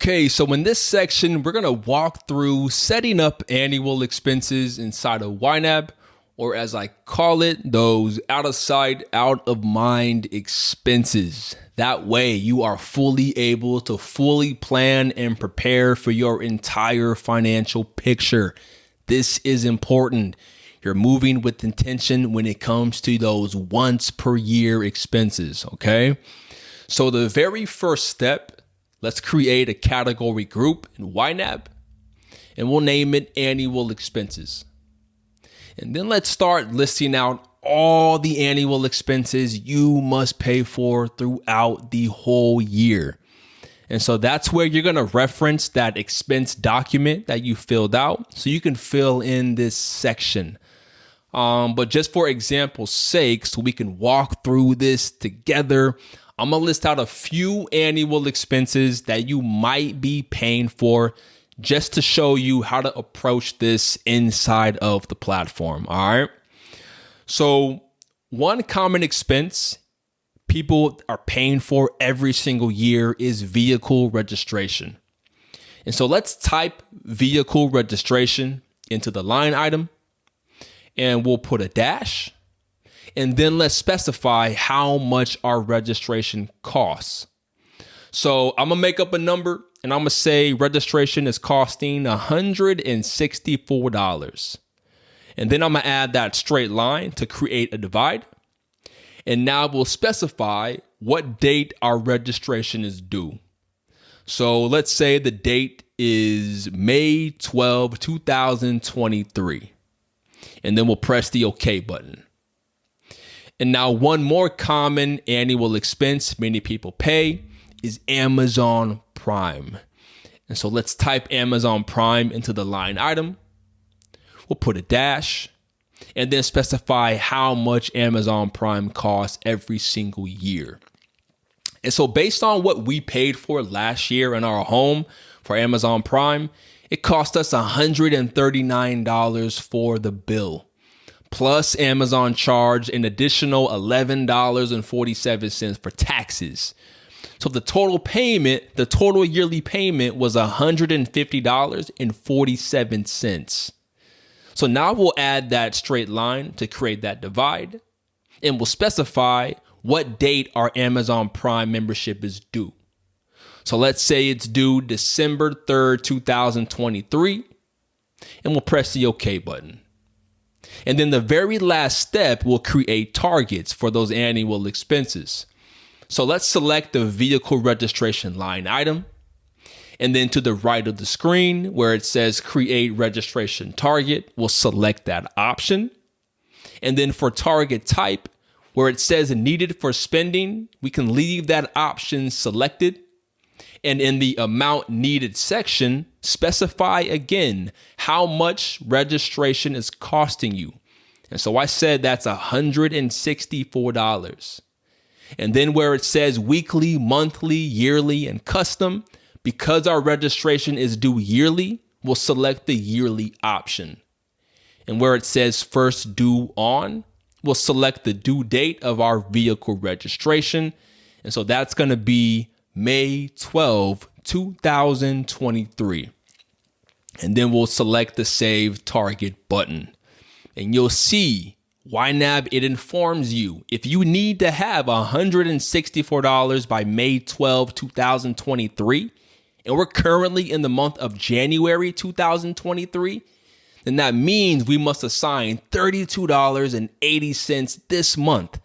Okay, so in this section, we're going to walk through setting up annual expenses inside of YNAB, or as I call it, those out of sight, out of mind expenses. That way you are fully able to fully plan and prepare for your entire financial picture. This is important. You're moving with intention when it comes to those once per year expenses, okay? So the very first step, let's create a category group in YNAB, and we'll name it annual expenses. And then let's start listing out all the annual expenses you must pay for throughout the whole year. And so that's where you're going to reference that expense document that you filled out so you can fill in this section. But just for example's sake, so we can walk through this together, I'm going to list out a few annual expenses that you might be paying for just to show you how to approach this inside of the platform. All right. So one common expense people are paying for every single year is vehicle registration. And so let's type vehicle registration into the line item, and we'll put a dash. And then let's specify how much our registration costs. So I'm going to make up a number and I'm going to say registration is costing $164. And then I'm going to add that straight line to create a divide. And now we'll specify what date our registration is due. So let's say the date is May 12, 2023. And then we'll press the OK button. And now one more common annual expense many people pay is Amazon Prime. And so let's type Amazon Prime into the line item. We'll put a dash and then specify how much Amazon Prime costs every single year. And so based on what we paid for last year in our home for Amazon Prime, it cost us $139 for the bill. Plus Amazon charged an additional $11.47 for taxes. So the total yearly payment was $150.47. So now we'll add that straight line to create that divide, and we'll specify what date our Amazon Prime membership is due. So let's say it's due December 3rd, 2023, and we'll press the OK button. And then the very last step will create targets for those annual expenses. So let's select the vehicle registration line item. And then to the right of the screen where it says create registration target, we'll select that option. And then for target type, where it says needed for spending, we can leave that option selected. And in the amount needed section, specify again how much registration is costing you. And so I said that's $164. And then where it says weekly, monthly, yearly, and custom, because our registration is due yearly, we'll select the yearly option. And where it says first due on, we'll select the due date of our vehicle registration. And so that's going to be May 12, 2023. And then we'll select the Save Target button. And you'll see YNAB, it informs you if you need to have $164 by May 12, 2023, and we're currently in the month of January 2023, then that means we must assign $32.80 this month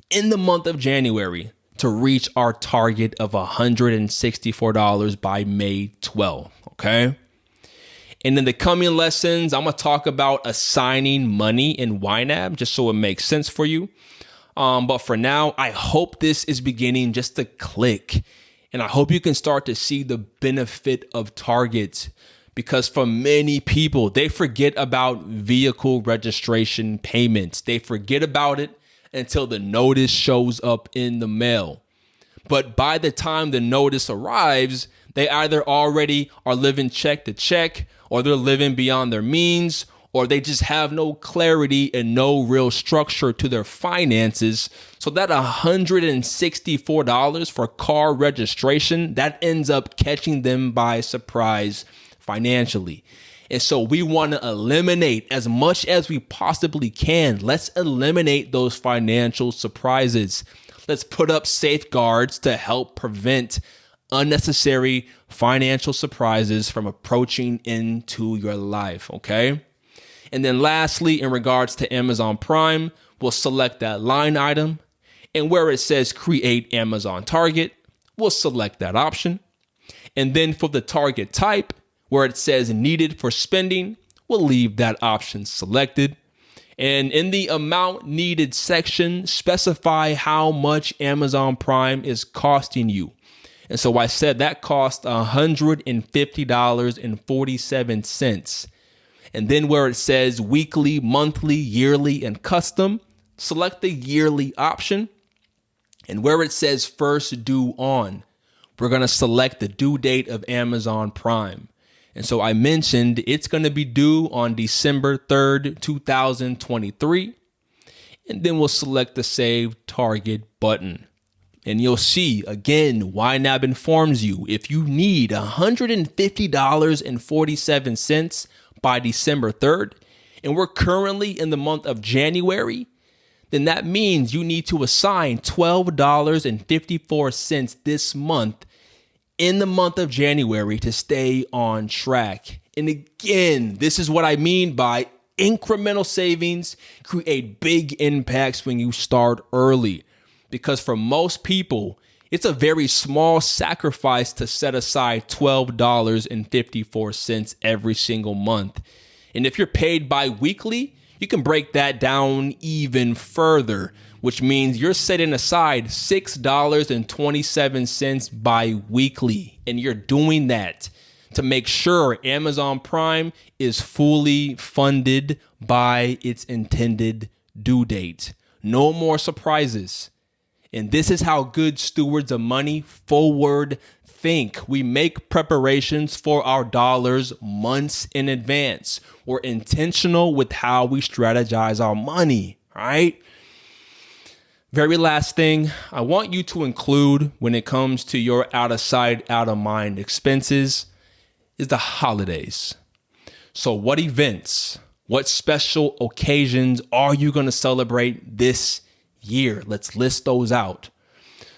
in the month of January to reach our target of $164 by May 12, okay? And in the coming lessons, I'm going to talk about assigning money in YNAB just so it makes sense for you. But for now, I hope this is beginning just to click. And I hope you can start to see the benefit of targets, because for many people, they forget about vehicle registration payments. They forget about it until the notice shows up in the mail. But by the time the notice arrives, they either already are living check to check, or they're living beyond their means, or they just have no clarity and no real structure to their finances. So that $164 for car registration, that ends up catching them by surprise financially. And so we want to eliminate as much as we possibly can. Let's eliminate those financial surprises. Let's put up safeguards to help prevent unnecessary financial surprises from approaching into your life, okay? And then lastly, in regards to Amazon Prime, we'll select that line item. And where it says create Amazon target, we'll select that option. And then for the target type, where it says needed for spending, we'll leave that option selected. And in the amount needed section, specify how much Amazon Prime is costing you. And so I said that cost $150.47. And then where it says weekly, monthly, yearly, and custom, select the yearly option. And where it says first due on, we're going to select the due date of Amazon Prime. And so I mentioned it's going to be due on December 3rd, 2023. And then we'll select the Save Target button. And you'll see, again, YNAB informs you if you need $150.47 by December 3rd, and we're currently in the month of January, then that means you need to assign $12.54 this month in the month of January to stay on track. And again, this is what I mean by incremental savings create big impacts when you start early. Because for most people, it's a very small sacrifice to set aside $12.54 every single month. And if you're paid bi-weekly, you can break that down even further, which means you're setting aside $6.27 bi-weekly. And you're doing that to make sure Amazon Prime is fully funded by its intended due date. No more surprises. And this is how good stewards of money forward think. We make preparations for our dollars months in advance. We're intentional with how we strategize our money, right? Very last thing I want you to include when it comes to your out of sight, out of mind expenses is the holidays. So what events, what special occasions are you going to celebrate this year? Let's list those out.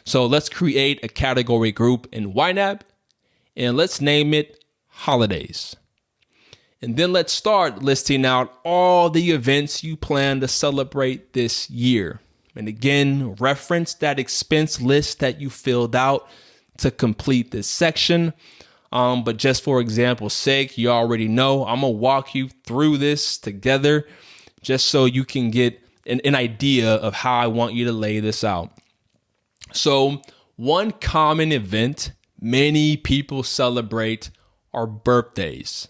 So let's create a category group in YNAB and let's name it holidays. And then let's start listing out all the events you plan to celebrate this year. And again, reference that expense list that you filled out to complete this section. But just for example's sake, you already know I'm going to walk you through this together just so you can get an idea of how I want you to lay this out. So one common event many people celebrate are birthdays.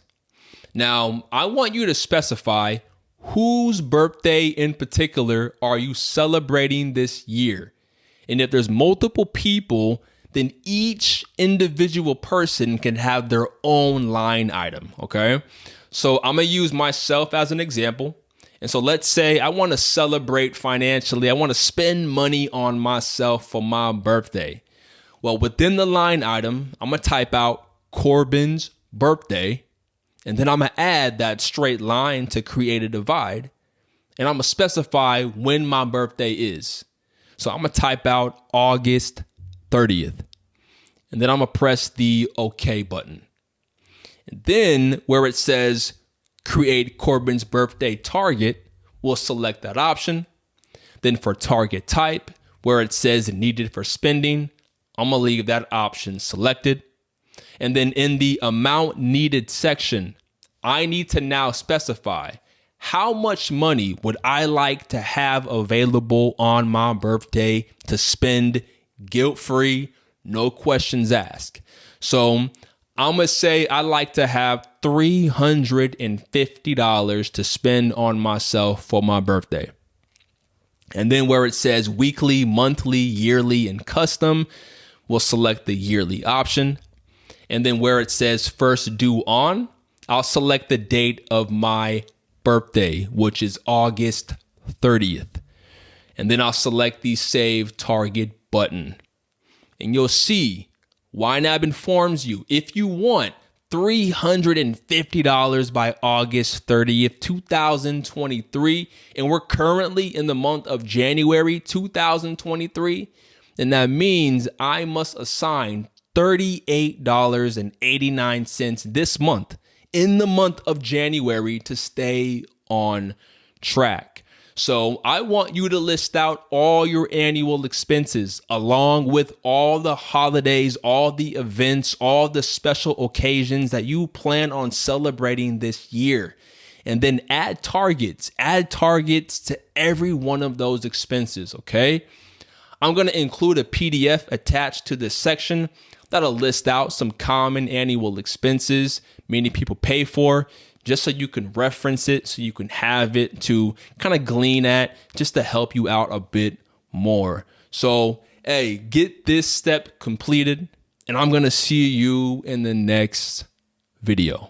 Now, I want you to specify whose birthday in particular are you celebrating this year? And if there's multiple people, then each individual person can have their own line item, okay? So I'm going to use myself as an example. And so let's say I want to celebrate financially. I want to spend money on myself for my birthday. Well, within the line item, I'm going to type out Corbin's birthday. And then I'm going to add that straight line to create a divide. And I'm going to specify when my birthday is. So I'm going to type out August 30th. And then I'm going to press the OK button. And then where it says create Corbin's birthday target, we'll select that option. Then for target type, where it says needed for spending, I'm going to leave that option selected. And then in the amount needed section, I need to now specify how much money would I like to have available on my birthday to spend guilt-free, no questions asked. So I'm going to say I like to have $350 to spend on myself for my birthday. And then where it says weekly, monthly, yearly, and custom, we'll select the yearly option. And then where it says first due on, I'll select the date of my birthday, which is August 30th. And then I'll select the Save Target button. And you'll see YNAB informs you if you want $350 by August 30th, 2023, and we're currently in the month of January 2023, and that means I must assign $38.89 this month, in the month of January, to stay on track. So I want you to list out all your annual expenses along with all the holidays, all the events, all the special occasions that you plan on celebrating this year. And then add targets to every one of those expenses, okay? I'm going to include a PDF attached to this section that'll list out some common annual expenses many people pay for, just so you can reference it, so you can have it to kind of glean at, just to help you out a bit more. So, hey, get this step completed, and I'm going to see you in the next video.